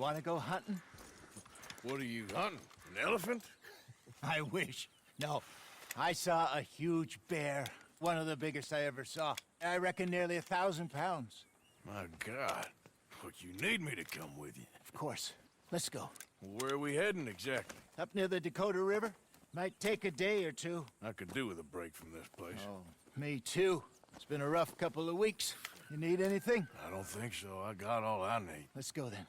want to go hunting? What are you hunting? An elephant? I wish. No. I saw a huge bear. One of the biggest I ever saw. I reckon nearly 1,000 pounds. My God. But you need me to come with you. Of course. Let's go. Where are we heading exactly? Up near the Dakota River. Might take a day or two. I could do with a break from this place. Oh, me too. It's been a rough couple of weeks. You need anything? I don't think so. I got all I need. Let's go then.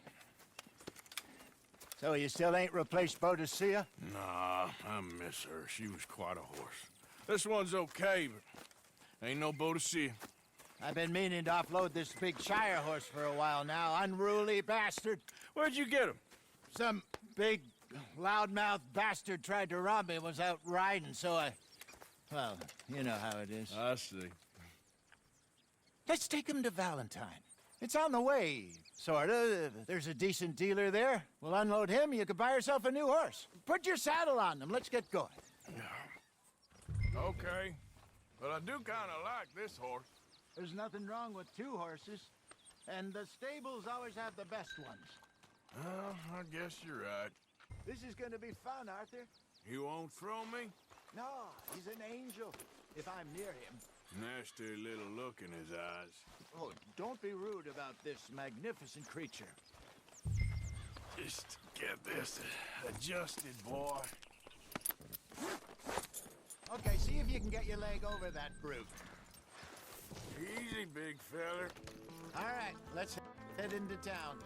So you still ain't replaced Hosea? Nah, I miss her. She was quite a horse. This one's okay, but ain't no Hosea. I've been meaning to offload this big Shire horse for a while now. Unruly bastard. Where'd you get him? Some big, loudmouth bastard tried to rob me and was out riding, so I... Well, you know how it is. I see. Let's take him to Valentine. It's on the way, sorta. There's a decent dealer there. We'll unload him, you could buy yourself a new horse. Put your saddle on them, let's get going. Okay, but I do kind of like this horse. There's nothing wrong with two horses, and the stables always have the best ones. Well, I guess you're right. This is gonna be fun, Arthur. You won't throw me? No, he's an angel, if I'm near him. Nasty little look in his eyes. Oh, don't be rude about this magnificent creature. Just get this adjusted, boy. Okay, see if you can get your leg over that brute. Easy, big feller. All right, let's head into town.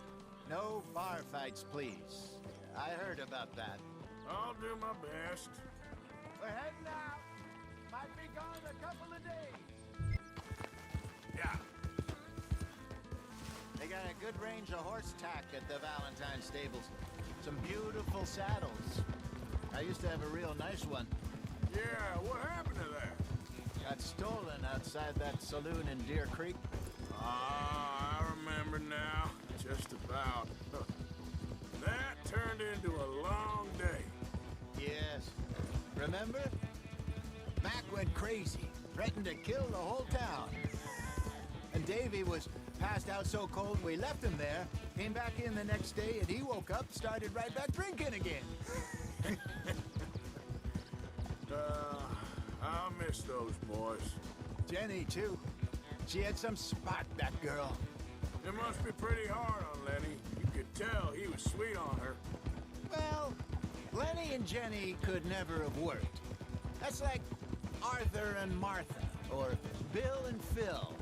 No bar fights, please. I heard about that. I'll do my best. We're heading out. Might be gone a couple of days. Yeah. They got a good range of horse tack at the Valentine stables. Some beautiful saddles. I used to have a real nice one. Yeah, what happened to that? Got stolen outside that saloon in Deer Creek. Ah, I remember now. Just about. That turned into a long day. Yes. Remember? Mac went crazy, threatened to kill the whole town. And Davy was passed out so cold we left him there, came back in the next day, and he woke up, started right back drinking again. I'll miss those boys. Jenny, too. She had some spot, that girl. It must be pretty hard on Lenny. You could tell he was sweet on her. Well, Lenny and Jenny could never have worked. That's like Arthur and Martha, or Bill and Phil.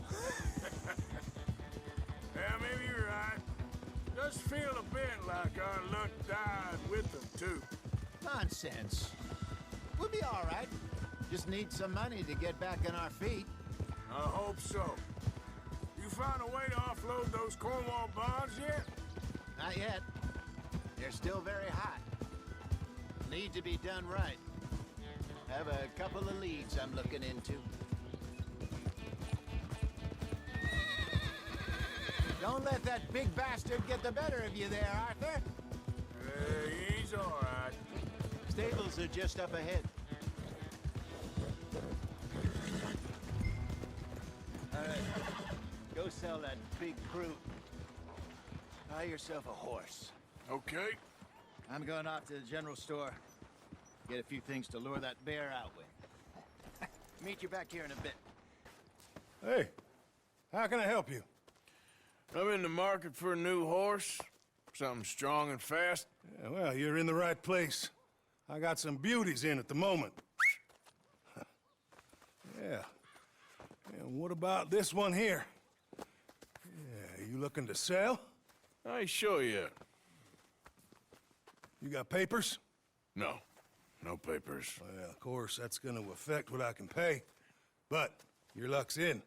Yeah, maybe you're right. Just feel a bit like our luck died with them, too. Nonsense. We'll be all right. Just need some money to get back on our feet. I hope so. You found a way to offload those Cornwall bonds yet? Not yet. They're still very hot. Need to be done right. Have a couple of leads I'm looking into. Don't let that big bastard get the better of you there, Arthur. He's all right. Stables are just up ahead. All right, go sell that big brute. Buy yourself a horse. Okay. I'm going off to the general store. Get a few things to lure that bear out with. Meet you back here in a bit. Hey, how can I help you? I'm in the market for a new horse. Something strong and fast. Yeah, well, you're in the right place. I got some beauties in at the moment. Yeah. And what about this one here? Yeah, you looking to sell? I ain't sure yet. You got papers? No. No papers. Well, of course, that's gonna affect what I can pay. But your luck's in.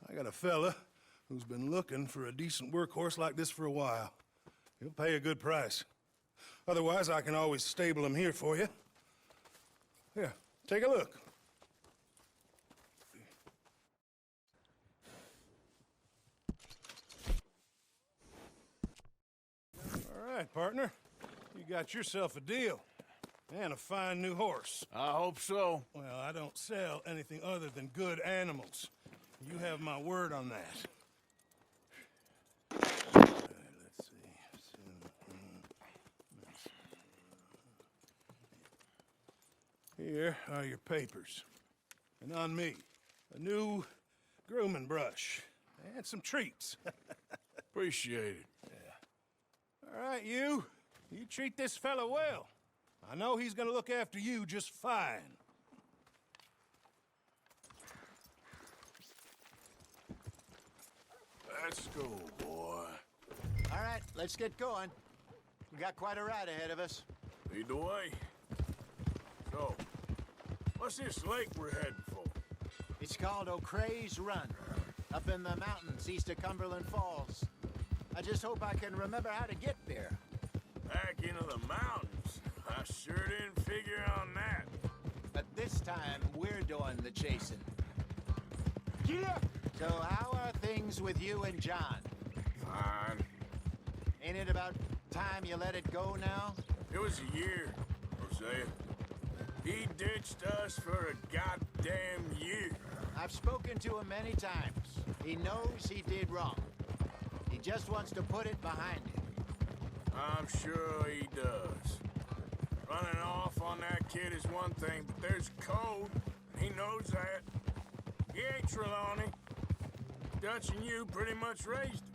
I got a fella who's been looking for a decent workhorse like this for a while. He'll pay a good price. Otherwise, I can always stable him here for you. Here, take a look. All right, partner. You got yourself a deal. And a fine new horse. I hope so. Well, I don't sell anything other than good animals. You have my word on that. Let's see. Here are your papers. And on me, a new grooming brush and some treats. Appreciate it. All right, you. You treat this fella well. I know he's gonna look after you just fine. Let's go, boy. All right, let's get going. We got quite a ride ahead of us. Lead the way. So, what's this lake we're heading for? It's called O'Creagh's Run, up in the mountains east of Cumberland Falls. I just hope I can remember how to get there. Back into the mountains? I sure didn't figure on that. But this time, we're doing the chasing. Yeah. So how are things with you and John? Fine. Ain't it about time you let it go now? It was a year, Hosea. He ditched us for a goddamn year. I've spoken to him many times. He knows he did wrong. He just wants to put it behind him. I'm sure he does. Running off on that kid is one thing, but there's code. He knows that. He ain't Trelawney. Dutch and you pretty much raised him.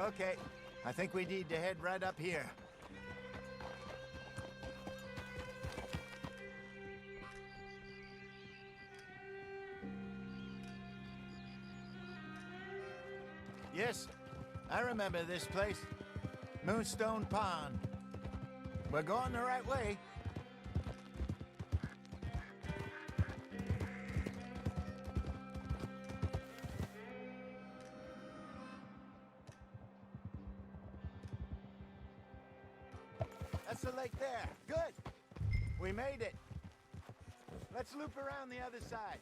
Okay, I think we need to head right up here. Yes, I remember this place. Moonstone Pond. We're going the right way. That's the lake there. Good. We made it. Let's loop around the other side.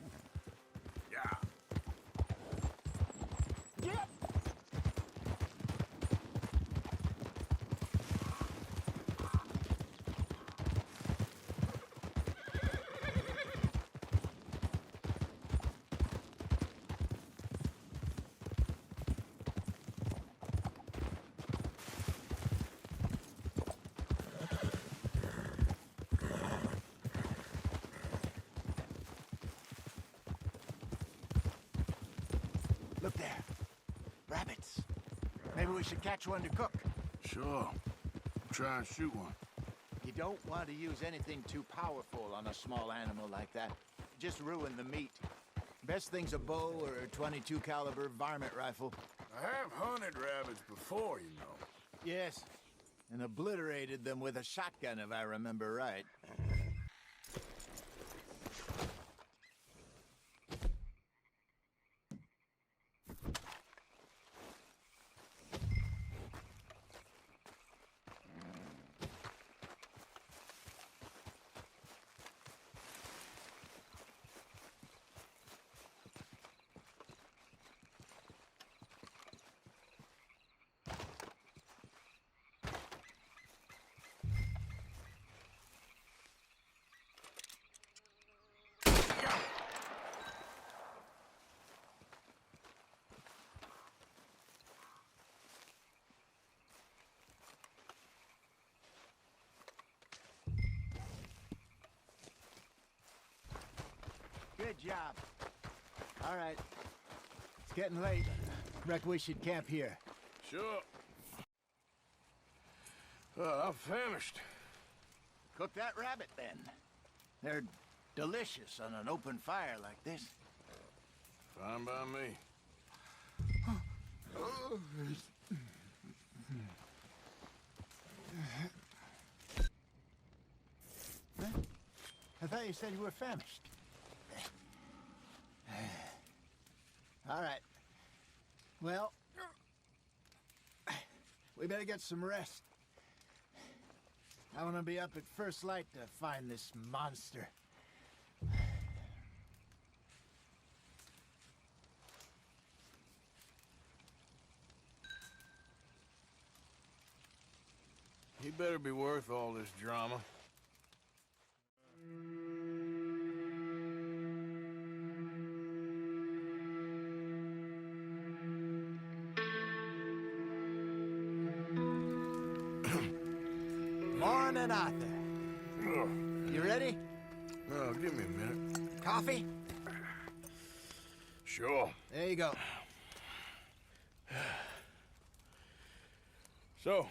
Yeah. Get! Look there. Rabbits. Maybe we should catch one to cook. Sure. Try and shoot one. You don't want to use anything too powerful on a small animal like that. Just ruin the meat. Best thing's a bow or a 22 caliber varmint rifle. I have hunted rabbits before, you know. Yes, and obliterated them with a shotgun if I remember right. Good job. All right. It's getting late. Reckon we should camp here. Sure. I'm famished. Cook that rabbit, then. They're delicious on an open fire like this. Fine by me. Huh? I thought you said you were famished. All right. Well, we better get some rest. I want to be up at first light to find this monster. He better be worth all this drama. Morning, Arthur. You ready? Oh, give me a minute. Coffee? Sure. There you go. So,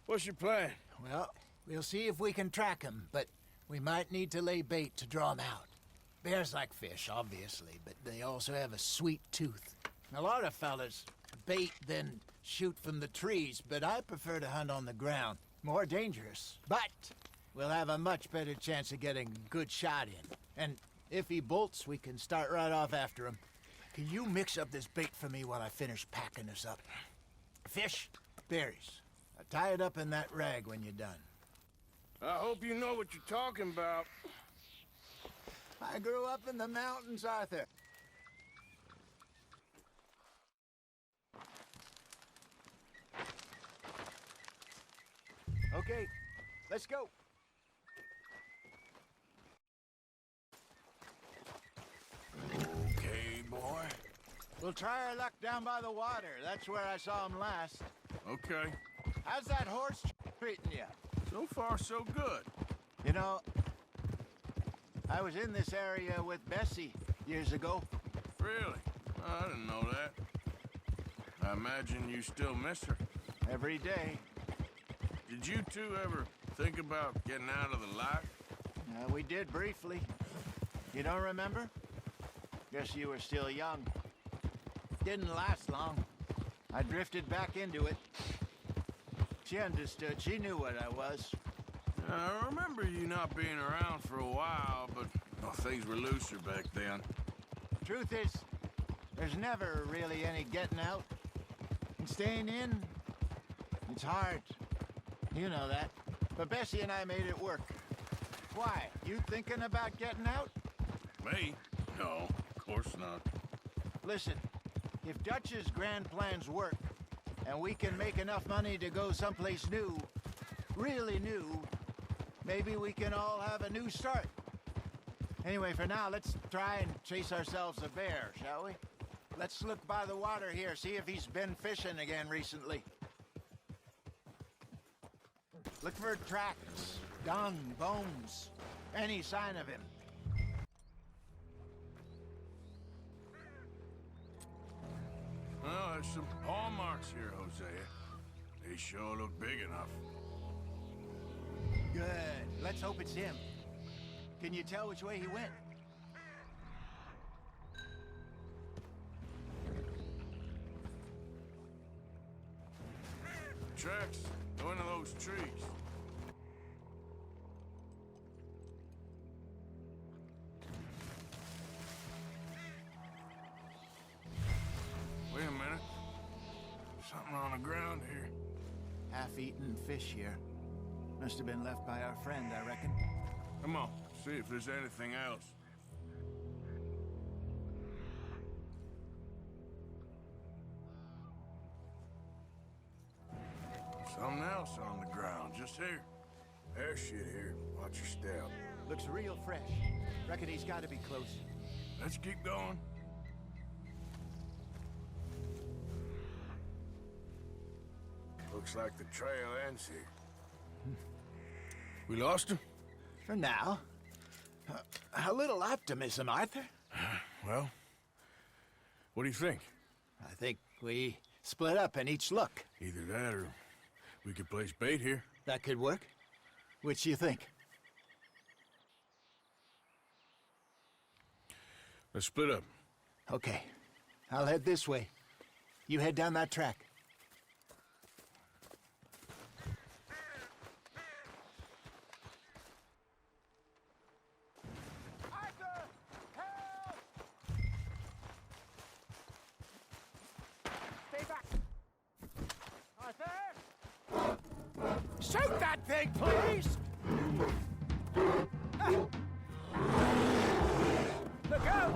what's your plan? Well, we'll see if we can track him, but we might need to lay bait to draw him out. Bears like fish, obviously, but they also have a sweet tooth. A lot of fellas bait, then shoot from the trees, but I prefer to hunt on the ground. More dangerous. But we'll have a much better chance of getting a good shot in. And if he bolts, we can start right off after him. Can you mix up this bait for me while I finish packing this up? Fish, berries. Tie it up in that rag when you're done. I hope you know what you're talking about. I grew up in the mountains, Arthur. Okay, let's go. Okay, boy. We'll try our luck down by the water. That's where I saw him last. Okay. How's that horse treating you? So far, so good. You know, I was in this area with Bessie years ago. Really? I didn't know that. I imagine you still miss her. Every day. Did you two ever think about getting out of the life? We did briefly. You don't remember? Guess you were still young. Didn't last long. I drifted back into it. She understood. She knew what I was. I remember you not being around for a while, but things were looser back then. Truth is, there's never really any getting out. And staying in, it's hard. You know that. But Bessie and I made it work. Why? You thinking about getting out? Me? No, of course not. Listen, if Dutch's grand plans work, and we can make enough money to go someplace new, really new, maybe we can all have a new start. Anyway, for now, let's try and chase ourselves a bear, shall we? Let's look by the water here, see if he's been fishing again recently. Look for tracks, dung, bones, any sign of him. Well, there's some paw marks here, Hosea. They sure look big enough. Good. Let's hope it's him. Can you tell which way he went? Tracks go into those trees. Wait a minute. Something on the ground here. Half-eaten fish here. Must have been left by our friend, I reckon. Come on, see if there's anything else. Something else on the ground, just here. There's shit here. Watch your step. Looks real fresh. Reckon he's got to be close. Let's keep going. Looks like the trail ends here. We lost him? For now. A little optimism, Arthur. Well, what do you think? I think we split up and each look. Either that or we could place bait here. That could work. Which you think? Let's split up. Okay. I'll head this way. You head down that track. Arthur! Help! Stay back! Arthur! Shoot that thing, please! Ah. Look out!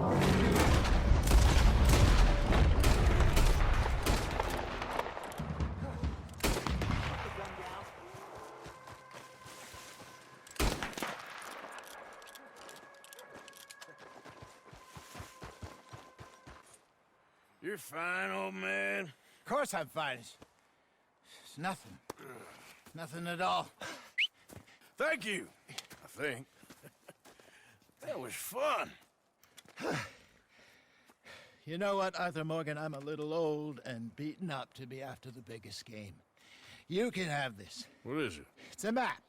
You're fine, old man. Of course I'm fine. It's nothing. Nothing at all. Thank you, I think. That was fun. You know what, Arthur Morgan? I'm a little old and beaten up to be after the biggest game. You can have this. What is it? It's a map.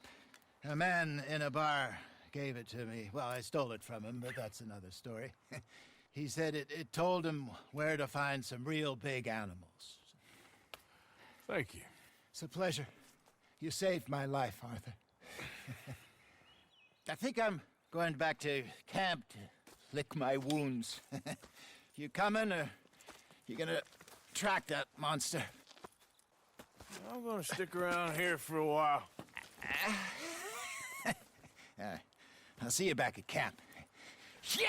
A man in a bar gave it to me. Well, I stole it from him, but that's another story. He said it told him where to find some real big animals. Thank you. It's a pleasure. You saved my life, Arthur. I think I'm going back to camp to lick my wounds. You coming, or you gonna track that monster? I'm gonna stick around here for a while. All right. I'll see you back at camp. Yeah!